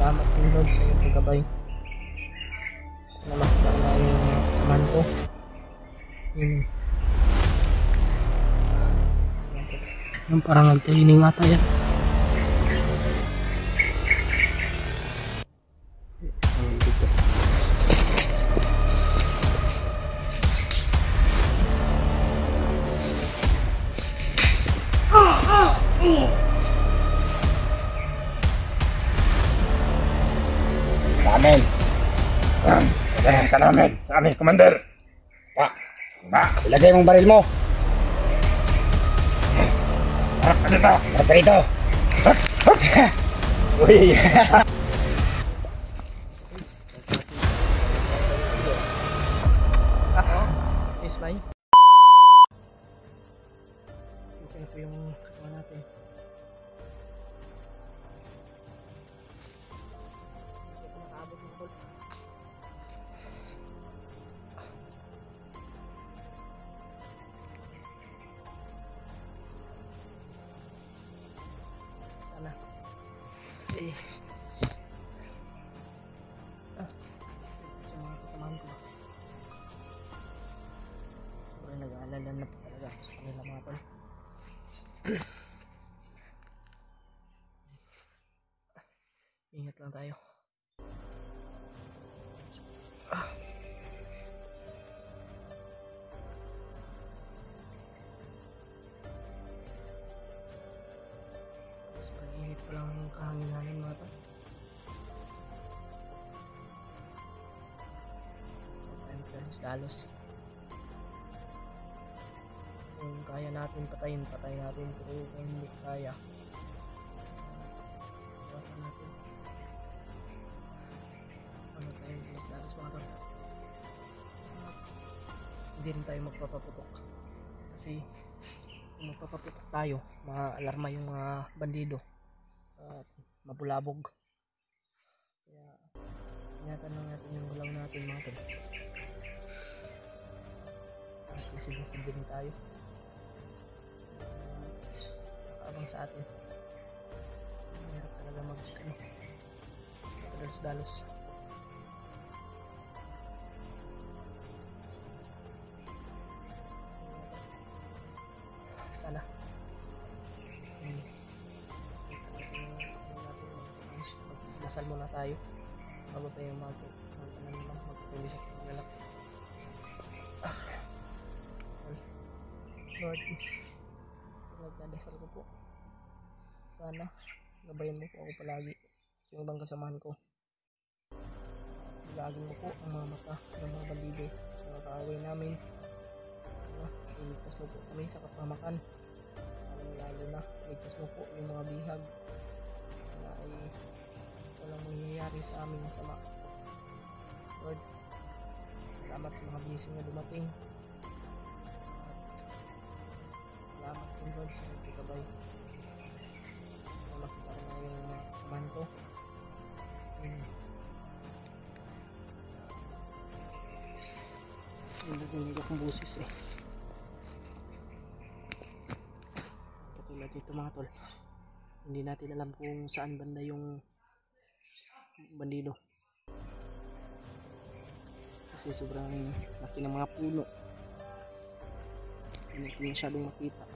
Salamat din Lord sa iyong paggabay. Salamat na yung samahan ko. Yung parang nagtaining ata yan. Sa amin. Kailangan ka namin. Sa amin, Commander. Ilagay mong baril mo. Ano ito? Ano ito? Uy. Yes, bye. Okay na po yung katawa natin. Nakaabot ng call. Sana. Eh. Sa mga kasamahan ko ba? Sobrang nag-aalala na po talaga ako sa kanila mga tol. Ingat lang tayo. Sobrang init pa lang ang kahanginan mga tol. Dalos. Kung kaya natin patayin, patay natin. Pero kung hindi kaya, iwasan natin. Ano tayo dalos mga tol. Hindi rin tayo magpapaputok. Kasi kung magpapaputok tayo, maalarma yung mga bandido at mabulabog. Kaya ingatan lang natin yung gulaw natin mga tol. Masid-masid din tayo. Nakaabang sa atin. Mahirap talaga dalos-dalos. Sana magdasal muna tayo bago tayo magpatuloy sa paglalak. Lord, nagdadasal ko po. Sana gabayan mo po ako palagi sa yung ibang kasamahan ko. Ilagin mo po ang mga mata ng mga bandido sa mga kaaway namin. Sana iligtas mo po kami sa kapamakan. Lalo na iligtas mo po yung mga bihag. Sana ay walang mangyayari sa amin masama. Lord, salamat sa mga blessing na dumating. Salamat din Lord sa pagkabay. Makita ko na yung mga kasamahan ko. Nagdinig akong busis eh. Katulad dito mga tol. Hindi natin alam kung saan banda yung bandido. Kasi sobrang laki ng mga puno. Hindi natin masyadong makita.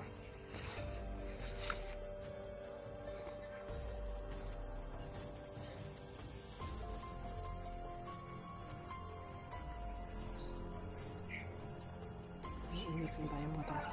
Ingat lang tayo mga tol.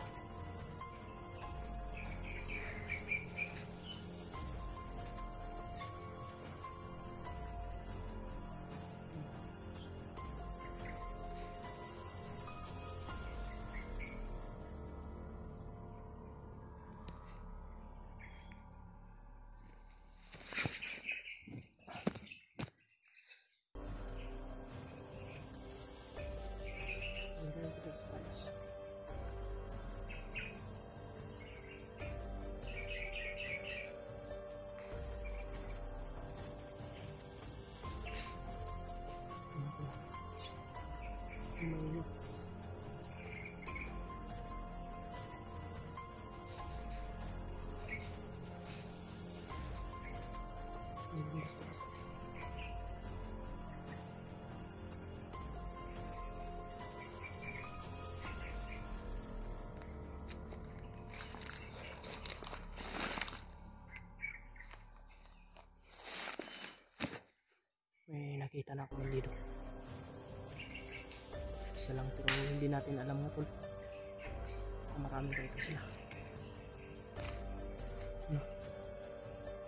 Basta-basta. nakita na ako ng lido. Isa lang pero hindi natin alam nga tol. Marami rito sila.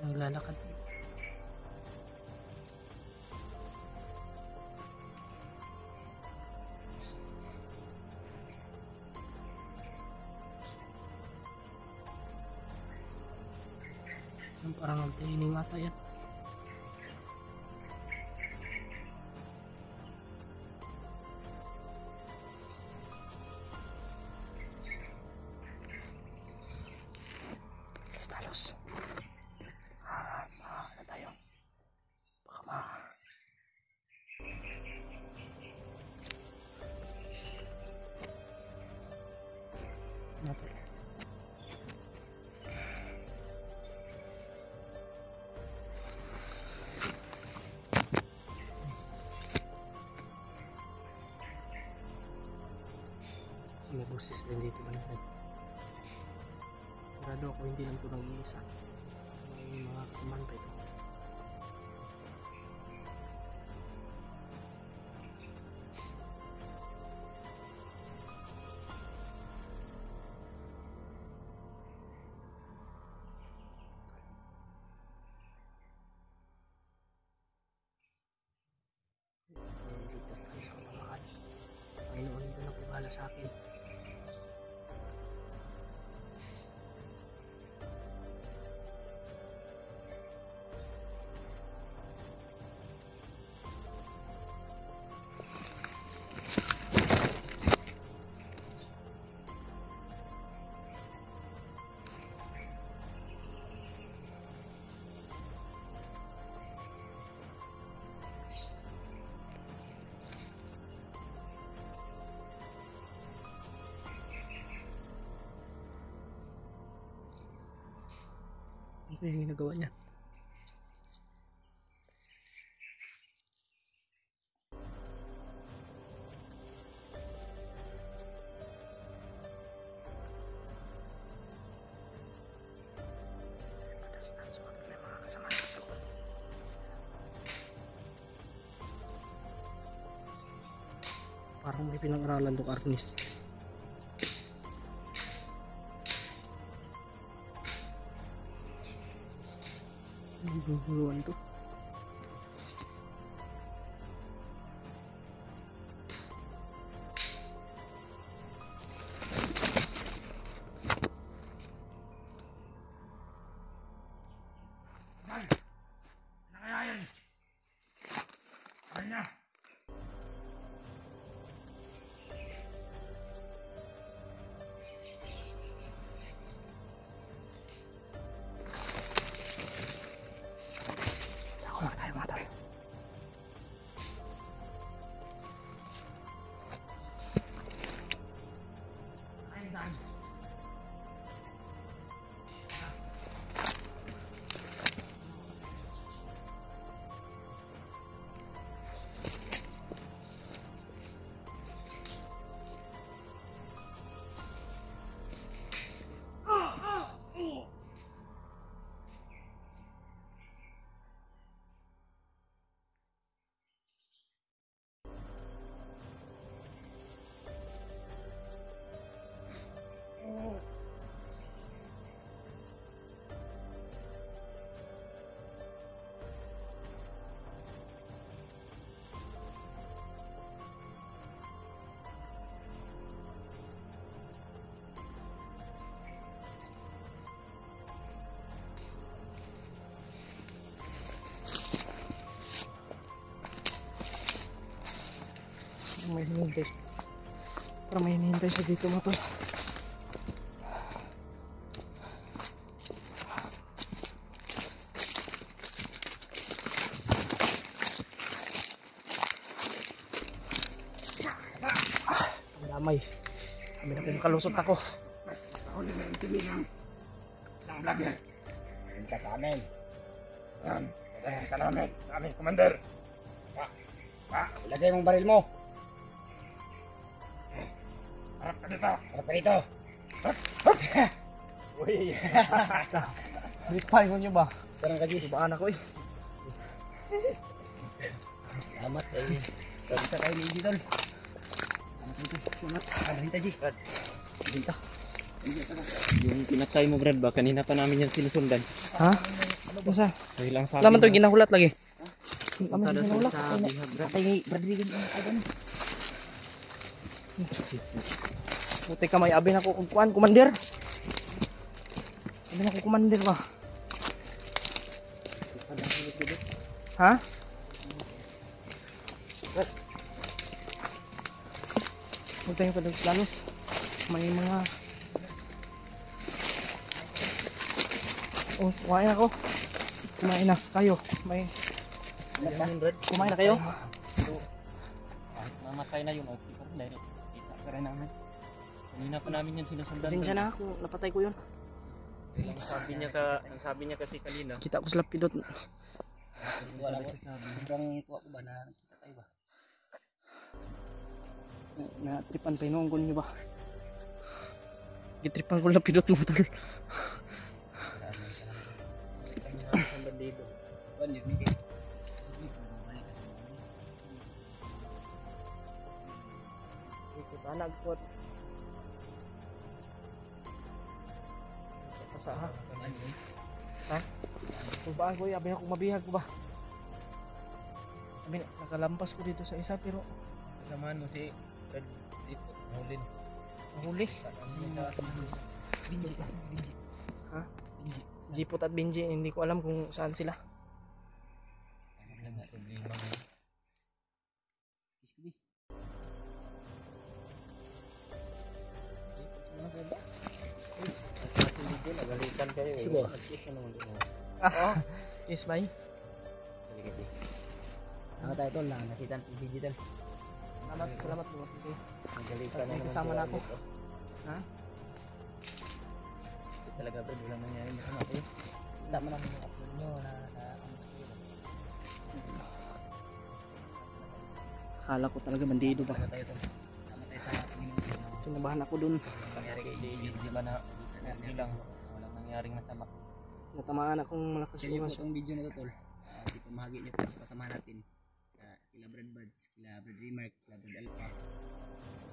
Naglalakad. Parang nagtahining ata yan. Talos. Ano tayo? Baka nato. May boses din dito man. Sigurado ako hindi lang ito nag-iisa. May mga kasamaan pa ito. Ligtas tayo sa kapamakan. Panginoon ito na pagbahala sa akin. Ano yung ginagawa niya? May mga kasama sa loob. Parang may pinag-aralan to Arnis. Guguluan to. Ay! Ano kaya yan? Ano na? May hinihintay. Parang may hinihintay siya dito mga tol. Ang damay. Kami na pinakalusot ako. Mas nakahuli na yung TV ng isang vlogger. Ayun ka sa amin. Yan. Patayin ka namin. Sa amin, Commander. Ilagay mong baril mo. Harap ka dito. Harap ka dito. Uy. Bit pa, ingon nyo ba? Sekarang ka dito. Baan ako eh. Salamat eh. Kita tayo ni Iji tol. Salamat. Alita Ji. Alita. Yung pinatay mo Brad ba? Kanina pa namin yung sinusundan. Ha? Masa? Dahil lang sabi Laman to na- ginahulat lagi. Punta Laman na ginahulat. sa bihag Brad. Patay ni Rodrigo ng kagan. Buti ka may abi na ko kuan, commander. Abi na ko commander ba? Ha? Buti yung padalos. May mga oh, kumain ako. Kumain na kayo. May kumain na kayo. Kahit mamatay na yun, okay pa rin dahil kita pa rin namin. Kanina pa namin yung sinusundan. Pasensya na kung napatay ko yun. Dahil ang sabi niya kasi kanina. Kita ko sa lapidot. Wala ko. Sobrang tuwa ko ba na nakita tayo ba? Na-tripan pa inuungkon nyo ba? Gitripan ko lapidot mo tol. Ang bandido. Ban yun Miki. Ikot anag ko. Sa ha? Ha? Kubaan ko, abi na ko mabihag ko ba? Abi na, nakalampas ko dito sa isa pero Kasamahan mo si Brad dito. Nahulid. mahuli. Binji kasi si Binji. Ha? Jipot at Benji, hindi ko alam kung saan sila. Ano nga problema mo? Kiski. Nagalitan kayo eh. Siguro. Nag-kiss na naman din mo. Yes, bye. Halika di. Ako tayo tol na nakita si Binji tol. Salamat, salamat mga pito. Nagalitan na May naman kasama kayo na ako. dito. Ha? Hindi talaga Brad, walang nangyari masama kayo. Wala mo namin yung upload nyo na ano kayo. Akala ko talaga bandido ba? Tama tayo tol. Tama tayo sa Panginoon. Kinabahan ako dun. Nangyari kay Binji ba na hindi lang. Walang nangyaring masama. Natamaan akong malakas Actually po yung itong video na to tol. Dito mahagi niyo po sa kasama natin. Kila Brad Buds, kila Brad Remark, kila Brad Alpha.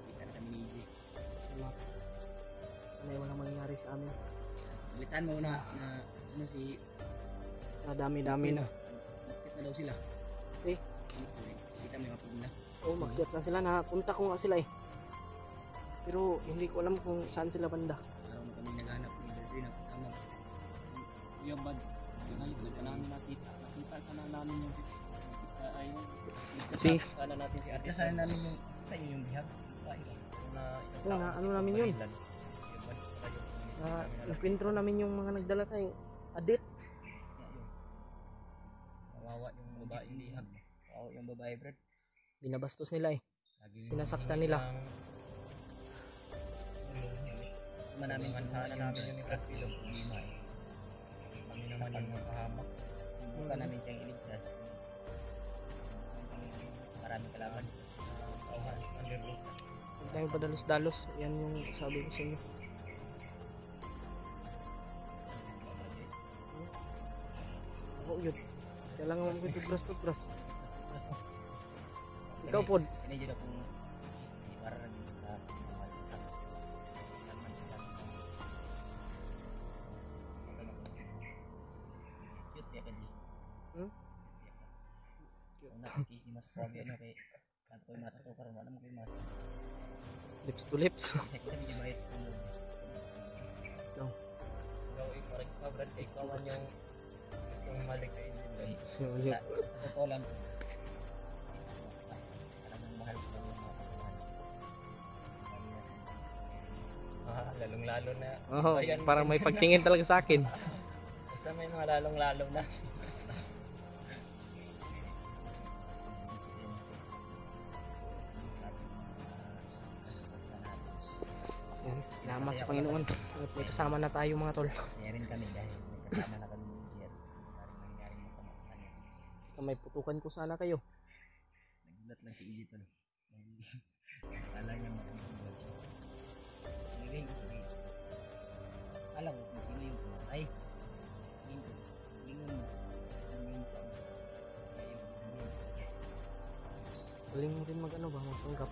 Kita na kami ni EJ. May walang mangyari sa amin. Balitaan mo na ano si Sa dami-dami na. Bakit na daw sila? Eh? Kita mo yung upload nila. Oh, makyat na sila. Nakapunta ko nga sila eh. Pero hindi ko alam kung saan sila banda. Araw na kami naghanap ni Brad Rin na kasama. Kuya Bud, yun na yun. Namin nakita. Nakita sana namin yung ayun. Si Sana natin si Ate. Nakita sana namin yung kita yun yung bihag. Ayun. Oo nga, ano namin yun? Nakwentro namin yung mga nagdala kay Adit. Kawawa yung babae lihag. Oo, yung babae Brad. Binabastos nila eh. Laging Sinasaktan nila. Sama namin Namin sana namin yun yung kasi yung problema eh. Kami naman yung magpahamak. Buka namin siyang iligtas. Maraming salamat. Kauhan, underlook. Huwag tayong padalos-dalos. Yan yung sabi ko sa inyo. Ako yun. Kailangan mo tubras-tubras. Ikaw po. Ini juga kung para rin sa mga kita. Naman sila. Cute ya kan di. Hmm? Kung nakikis ni Mas Pogi ano kay kanto ko mas ato karon wala mo kay Mas. Lips to lips. Kasi kita di bayad sa mo. Ikaw ay parang ikaw Brad, ikaw man yung gustong malik kay Injin Brad. Sa totoo lang. Talagang mahal ko yung mga kasamahan. Lalong-lalo na. Oh, Ayan, parang may pagtingin talaga sa akin. Basta may mga lalong-lalo na. Yan. Salamat sa Panginoon. At may kasama na tayo mga tol. Masaya rin kami dahil may kasama na kami ni Jer. Maraming nangyaring masama sa kanya. May putukan ko sana kayo. Nagulat lang si Egypt ano. Akala niya makikigulat siya. Sige, sige. Alam mo kung sino yung pumatay. Sabihin ko, sabihin mo. Sabihin ko. Kaya yung sabihin ko. Galing mo rin mag-ano ba, magpanggap.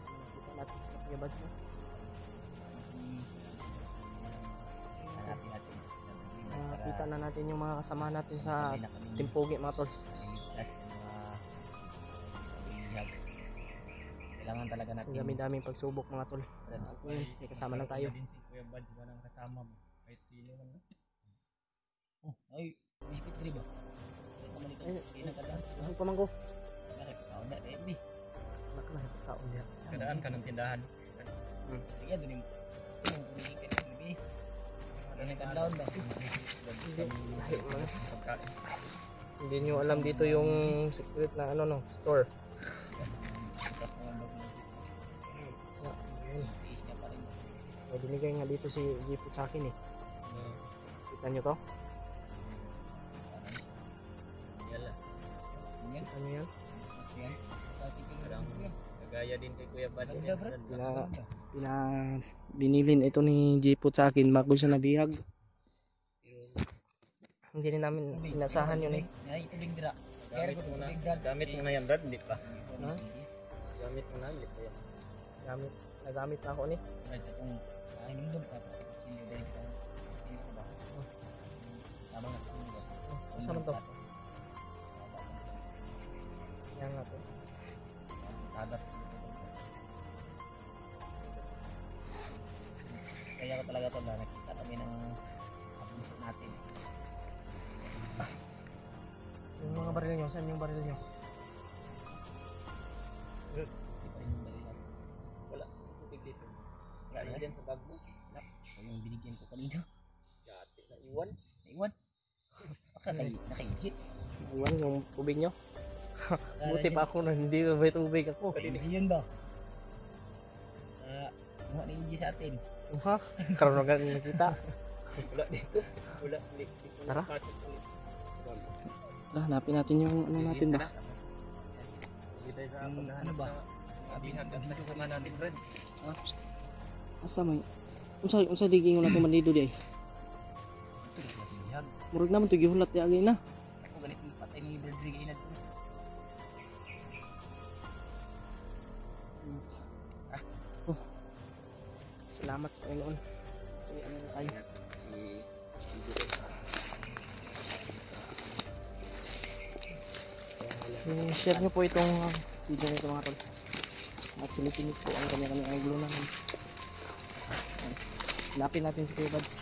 Nakita natin sa Kuya Buds mo. Hanapin natin. Nakita na natin yung mga kasama natin sa Sabay na kami Timpogi mga tol. naliligtas ng mga bihag. Kailangan talaga Ang natin. dami-daming pagsubok mga tol. At ngayon, may kasama lang tayo. Din si Kuya Buds ba nang kasama mo? Kahit sino man. Oh, ay, biscuit diri ba? Ito naman ito. Ay, Kaya nagkadaan. Ano pa man ko? Nakakataon na, Edi. Anak na taon niya. Kadaan ka ng tindahan. Kaya doon yung pumihikat ng gabi. Kaya nagkadaan ba? Kahit mo na. Pagkain. Hindi nyo alam dito yung secret na ano no, store. Tapos na yung bago Ayun. tiis niya pa rin. May binigay nga dito si Jiput sa akin eh. Kita nyo to? Yala. Yan, Kita nyo yan? yan. Sa titing Parang yan. kagaya din kay Kuya Buds. Ganda, bro. Binilin ito ni Jiput sa akin bago siya nabihag. Hindi rin namin inasahan yun eh. Ay, tubig dira. Gamit mo na. Gamit mo na yan, Brad. Hindi pa. Ha? Gamit mo na. Hindi pa yan. Nagamit na ako ni. Brad, itong kainin doon pa. Sino din ito? Sino ba? Tama na. Sino ba? Asa man to? Yan nga to. Tagas. Kaya ko talaga to na nakita kami ng abusok natin. Yung mga baril nyo, saan yung baril nyo? Di pa rin yung balilan. Wala. Tubig dito. Wala Wala yan. dyan sa bag mo. Ito yung binigyan ko kanina. Dati na iwan. Naiwan. Baka nakaigit. Iwan yung tubig nyo. Buti pa ako na hindi may tubig ako. Hindi yun ba? Mga na sa atin. Ha? Karoon na nakita. Wala dito. Wala. Dito. Tara. Pasok ulit. Hanapin natin yung ano natin ba? Hindi tayo sa Yung paghahanap ano ba? sa abihan. Ang kasama natin, Brad. Asa may? Unsa diging na tumandido di ay? Ito rin sila sinihag. Murag naman to gihulat di agay na. Ako ganit yung patay ni Rodrigo Inad ko. Salamat sa Panginoon. Ay, ano na tayo? Share nyo po itong video nito mga tol. At silipin po ang kanya-kanyang angulo namin. Hanapin natin si Kuya Buds.